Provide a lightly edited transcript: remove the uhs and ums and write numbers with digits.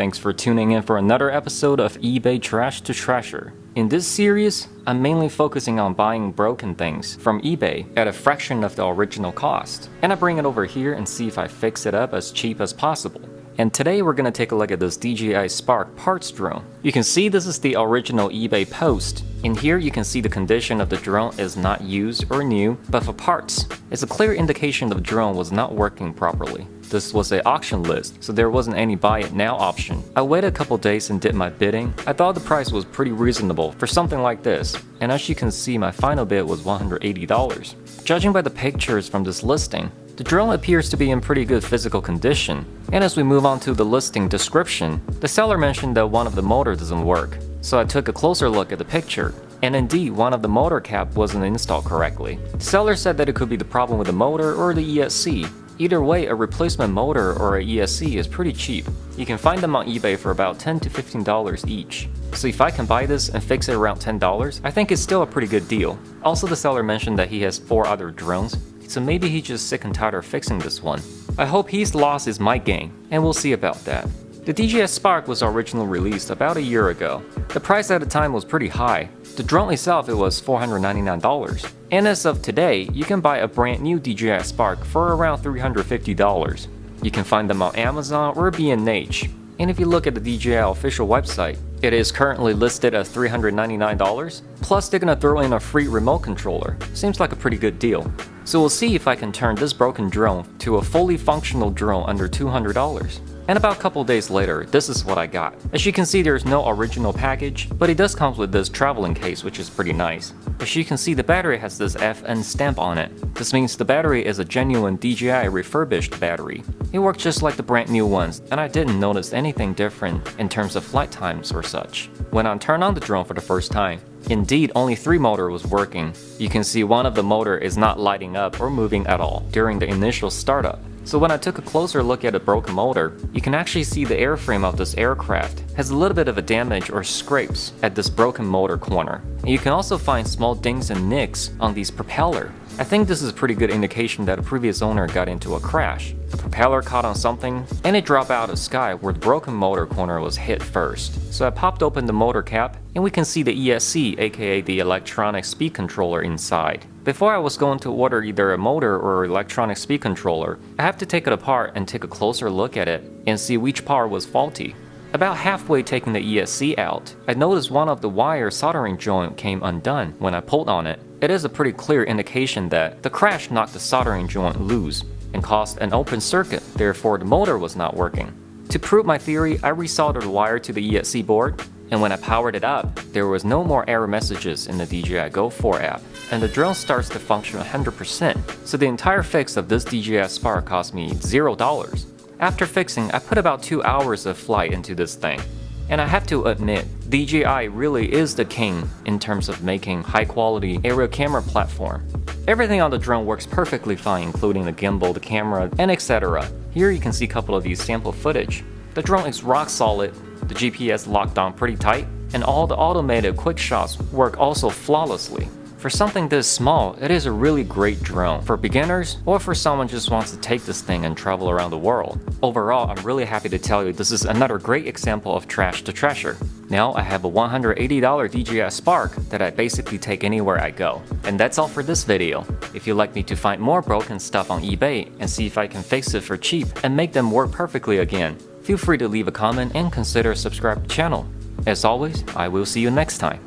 thanks for tuning in for another episode of eBay Trash to Treasure. In this series, I'm mainly focusing on buying broken things from eBay at a fraction of the original cost, and I bring it over here and see if I fix it up as cheap as possible. And today we're gonna take a look at this DJI Spark parts drone. You can see this is the original eBay post. In here you can see the condition of the drone is not used or new, but for parts, it's a clear indication the drone was not working properly. This was an auction list, so there wasn't any buy it now option. I waited a couple days and did my bidding. I thought the price was pretty reasonable for something like this, and as you can see my final bid was $180. Judging by the pictures from this listing, the drone appears to be in pretty good physical condition, and as we move on to the listing description, the seller mentioned that one of the motor doesn't work. So I took a closer look at the picture, and indeed one of the motor cap wasn't installed correctly. The seller said that it could be the problem with the motor or the ESC. Either way, a replacement motor or a ESC is pretty cheap. You can find them on eBay for about $10 to $15 each. So if I can buy this and fix it around $10, I think it's still a pretty good deal. Also, the seller mentioned that he has 4 other drones, so maybe he's just sick and tired of fixing this one. I hope his loss is my gain, and we'll see about that. The DJI Spark was originally released about a year ago. The price at the time was pretty high. The drone itself it was $499. And as of today, you can buy a brand new DJI Spark for around $350. You can find them on Amazon or B&H. And if you look at the DJI official website, it is currently listed at $399, plus they're gonna throw in a free remote controller. Seems like a pretty good deal. So we'll see if I can turn this broken drone to a fully functional drone under $200. And about a couple days later, this is what I got. As you can see, there's no original package, but it does come with this traveling case, which is pretty nice. As you can see, the battery has this FN stamp on it. This means the battery is a genuine DJI refurbished battery. It works just like the brand new ones, and I didn't notice anything different in terms of flight times or such. When I turned on the drone for the first time, indeed only 3 motor was working. You can see one of the motor is not lighting up or moving at all during the initial startup. So when I took a closer look at a broken motor, you can actually see the airframe of this aircraft has a little bit of a damage or scrapes at this broken motor corner. And you can also find small dings and nicks on these propeller. I think this is a pretty good indication that a previous owner got into a crash. The propeller caught on something and it dropped out of the sky where the broken motor corner was hit first. So I popped open the motor cap and we can see the ESC, aka the electronic speed controller inside. Before I was going to order either a motor or electronic speed controller, I have to take it apart and take a closer look at it and see which part was faulty. About halfway taking the ESC out, I noticed one of the wire soldering joint came undone when I pulled on it. It is a pretty clear indication that the crash knocked the soldering joint loose and caused an open circuit, therefore the motor was not working. To prove my theory, I resoldered the wire to the ESC board, and when I powered it up, there was no more error messages in the DJI Go 4 app, and the drone starts to function 100%, so the entire fix of this DJI Spark cost me $0. After fixing, I put about 2 hours of flight into this thing, and I have to admit, DJI really is the king in terms of making high-quality aerial camera platform. Everything on the drone works perfectly fine, including the gimbal, the camera, and etc. Here you can see a couple of these sample footage. The drone is rock solid, the GPS locked on pretty tight, and all the automated quick shots work also flawlessly. For something this small, it is a really great drone for beginners or for someone just wants to take this thing and travel around the world. Overall, I'm really happy to tell you this is another great example of trash to treasure. Now I have a $180 DJI Spark that I basically take anywhere I go. And that's all for this video. If you'd like me to find more broken stuff on eBay and see if I can fix it for cheap and make them work perfectly again, feel free to leave a comment and consider subscribe to the channel. As always, I will see you next time.